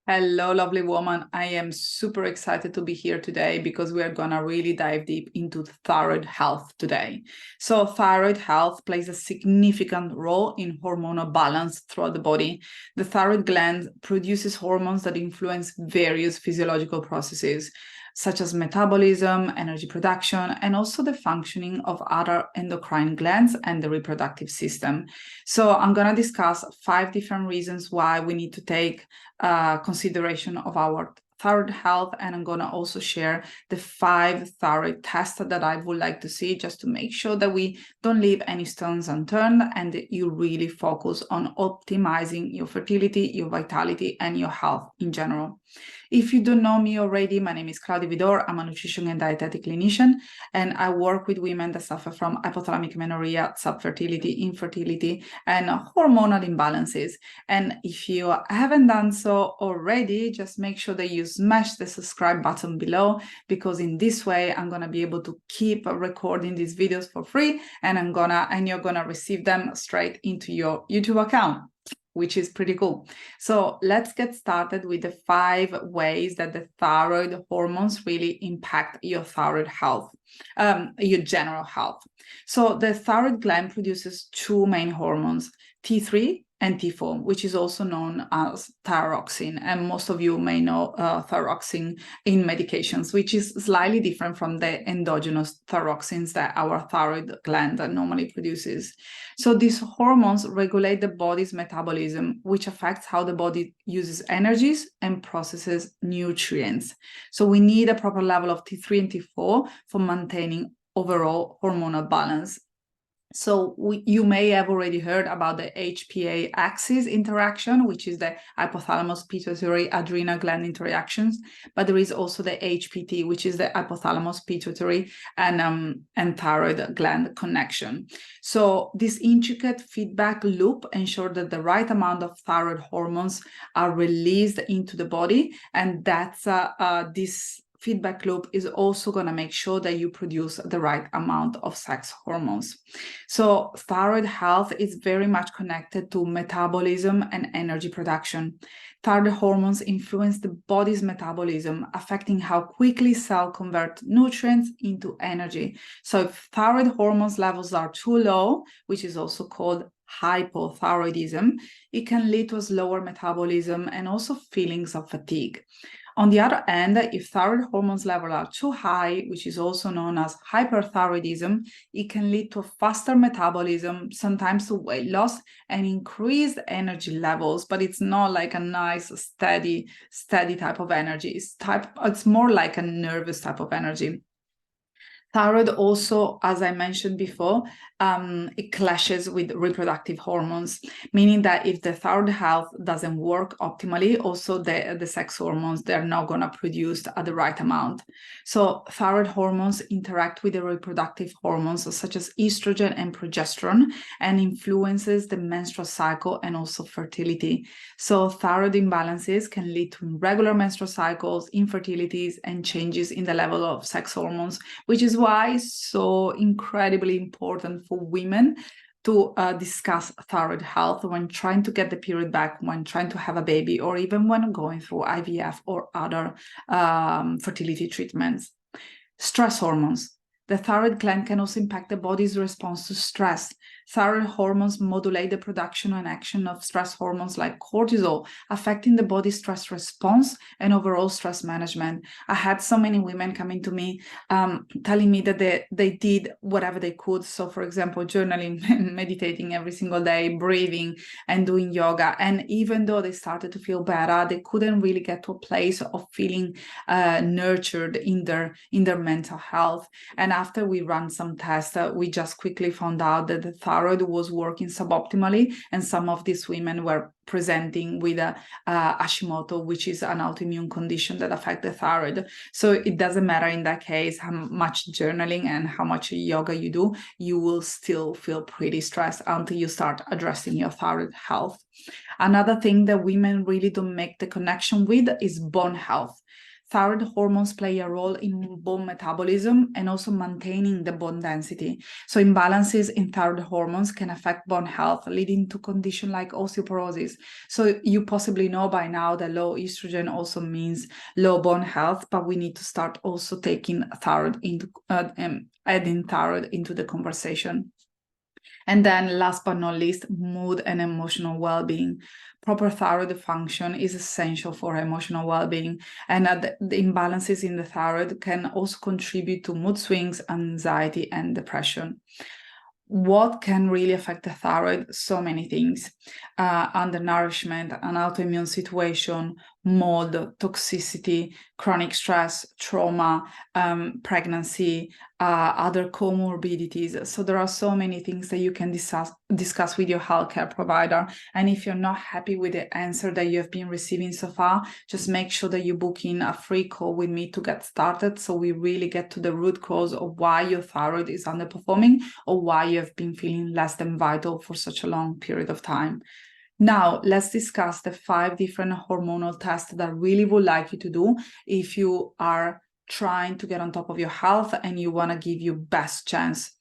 Hello, lovely woman. I am super excited to be here today because we are going to really dive deep into thyroid health today. So, thyroid health plays a significant role in hormonal balance throughout the body. The thyroid gland produces hormones that influence various physiological processes, such as metabolism, energy production, and also the functioning of other endocrine glands and the reproductive system. So, I'm going to discuss 5 different reasons why we need to take consideration of our thyroid health, and I'm going to also share the 5 thyroid tests that I would like to see, just to make sure that we don't leave any stones unturned and that you really focus on optimizing your fertility, your vitality, and your health in general. If you don't know me already, my name is Claudia Vidor. I'm a nutrition and dietetic clinician, and I work with women that suffer from hypothalamic amenorrhea, subfertility, infertility, and hormonal imbalances. And if you haven't done so already, just make sure that you smash the subscribe button below, because in this way, I'm going to be able to keep recording these videos for free, and you're gonna receive them straight into your YouTube account, which is pretty cool. So let's get started with the 5 ways that the thyroid hormones really impact your thyroid health, your general health. So the thyroid gland produces 2 main hormones, T3 and T4, which is also known as thyroxine. And most of you may know thyroxine in medications, which is slightly different from the endogenous thyroxines that our thyroid gland normally produces. So these hormones regulate the body's metabolism, which affects how the body uses energies and processes nutrients. So we need a proper level of T3 and T4 for maintaining overall hormonal balance. So you may have already heard about the HPA axis interaction, which is the hypothalamus pituitary adrenal gland interactions, but there is also the HPT, which is the hypothalamus pituitary and thyroid gland connection. So this intricate feedback loop ensures that the right amount of thyroid hormones are released into the body, and that's this feedback loop is also going to make sure that you produce the right amount of sex hormones. So thyroid health is very much connected to metabolism and energy production. Thyroid hormones influence the body's metabolism, affecting how quickly cells convert nutrients into energy. So if thyroid hormones levels are too low, which is also called hypothyroidism, it can lead to a slower metabolism and also feelings of fatigue. On the other hand, if thyroid hormones levels are too high, which is also known as hyperthyroidism, it can lead to a faster metabolism, sometimes to weight loss and increased energy levels, but it's not like a nice, steady type of energy. It's more like a nervous type of energy. Thyroid also, as I mentioned before, it clashes with reproductive hormones, meaning that if the thyroid health doesn't work optimally, also the sex hormones, they're not going to produce at the right amount. So thyroid hormones interact with the reproductive hormones, such as estrogen and progesterone, and influences the menstrual cycle and also fertility. So thyroid imbalances can lead to irregular menstrual cycles, infertilities, and changes in the level of sex hormones, which is why it's so incredibly important for women to discuss thyroid health when trying to get the period back, when trying to have a baby, or even when going through IVF or other fertility treatments. Stress hormones. The thyroid gland can also impact the body's response to stress. Thyroid hormones modulate the production and action of stress hormones like cortisol, affecting the body's stress response and overall stress management. I had so many women coming to me telling me that they did whatever they could. So, for example, journaling, meditating every single day, breathing, and doing yoga. And even though they started to feel better, they couldn't really get to a place of feeling nurtured in their mental health. And after we ran some tests, we just quickly found out that the thyroid was working suboptimally, and some of these women were presenting with Hashimoto, which is an autoimmune condition that affects the thyroid. So it doesn't matter in that case how much journaling and how much yoga you do, you will still feel pretty stressed until you start addressing your thyroid health. Another thing that women really don't make the connection with is bone health. thyroid hormones play a role in bone metabolism and also maintaining the bone density. So imbalances in thyroid hormones can affect bone health, leading to conditions like osteoporosis. So you possibly know by now that low estrogen also means low bone health, but we need to start also taking thyroid into adding thyroid into the conversation. And then last but not least, mood and emotional well-being. Proper thyroid function is essential for emotional well-being, and the imbalances in the thyroid can also contribute to mood swings, anxiety, and depression. What can really affect the thyroid? So many things. Undernourishment, an autoimmune situation, mold, toxicity, chronic stress, trauma, pregnancy, other comorbidities. So there are so many things that you can discuss with your healthcare provider. And if you're not happy with the answer that you have been receiving so far, just make sure that you book in a free call with me to get started, so we really get to the root cause of why your thyroid is underperforming or why you have been feeling less than vital for such a long period of time. Now, let's discuss the 5 different hormonal tests that I really would like you to do if you are trying to get on top of your health and you want to give you best chance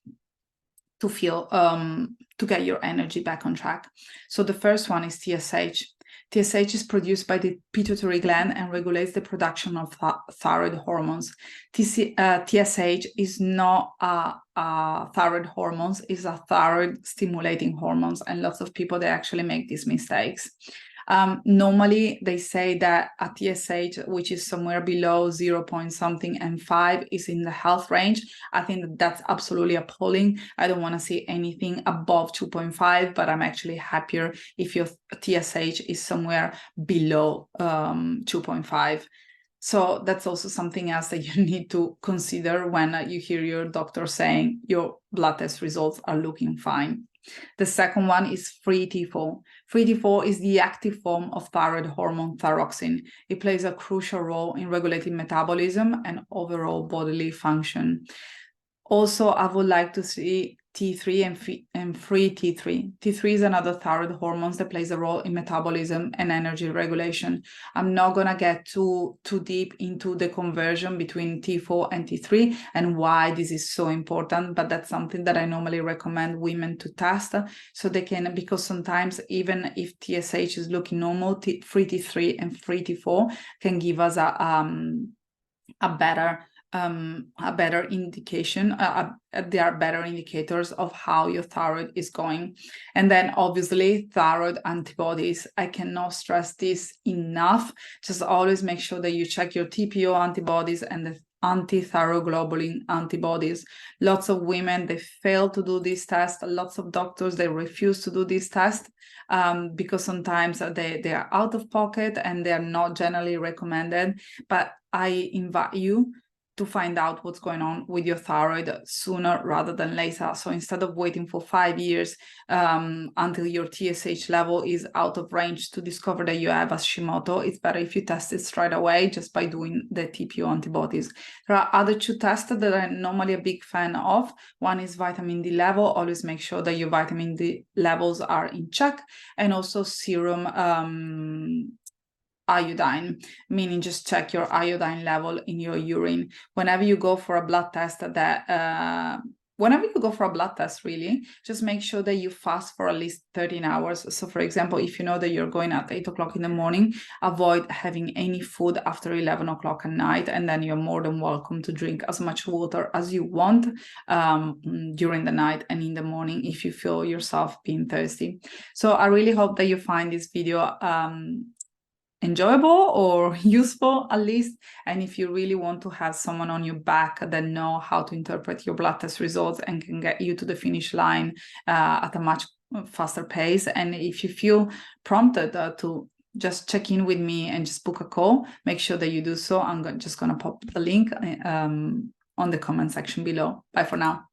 to feel to get your energy back on track. So the first one is TSH. TSH is produced by the pituitary gland and regulates the production of thyroid hormones. TSH is not a thyroid hormones, is a thyroid stimulating hormones, and lots of people, they actually make these mistakes. Normally, they say that a TSH, which is somewhere below 0 point something and 5, is in the health range. I think that that's absolutely appalling. I don't want to see anything above 2.5, but I'm actually happier if your TSH is somewhere below 2.5. So that's also something else that you need to consider when you hear your doctor saying your blood test results are looking fine. The second one is free T4. Free T4 is the active form of thyroid hormone thyroxine. It plays a crucial role in regulating metabolism and overall bodily function. Also, I would like to see T3 and free T3. T3 is another thyroid hormone that plays a role in metabolism and energy regulation. I'm not going to get too deep into the conversion between T4 and T3 and why this is so important, but that's something that I normally recommend women to test so they can, because sometimes even if TSH is looking normal, free T3 and free T4 can give us a better indication. They are better indicators of how your thyroid is going. And then obviously thyroid antibodies. I cannot stress this enough. Just always make sure that you check your TPO antibodies and the anti-thyroglobulin antibodies. Lots of women, they fail to do this test. Lots of doctors, they refuse to do this test because sometimes they are out of pocket and they are not generally recommended. But I invite you to find out what's going on with your thyroid sooner rather than later. So instead of waiting for 5 years until your TSH level is out of range to discover that you have Hashimoto, it's better if you test it straight away just by doing the TPO antibodies. There are other 2 tests that I'm normally a big fan of. One is vitamin D level. Always make sure that your vitamin D levels are in check, and also serum iodine, meaning just check your iodine level in your urine. Whenever you go for a blood test, really, just make sure that you fast for at least 13 hours. So for example, if you know that you're going at 8 o'clock in the morning, avoid having any food after 11 o'clock at night, and then you're more than welcome to drink as much water as you want during the night and in the morning if you feel yourself being thirsty. So I really hope that you find this video enjoyable or useful at least, and if you really want to have someone on your back that know how to interpret your blood test results and can get you to the finish line at a much faster pace, and if you feel prompted to just check in with me and just book a call, make sure that you do so. I'm just going to pop the link on the comment section below. Bye for now.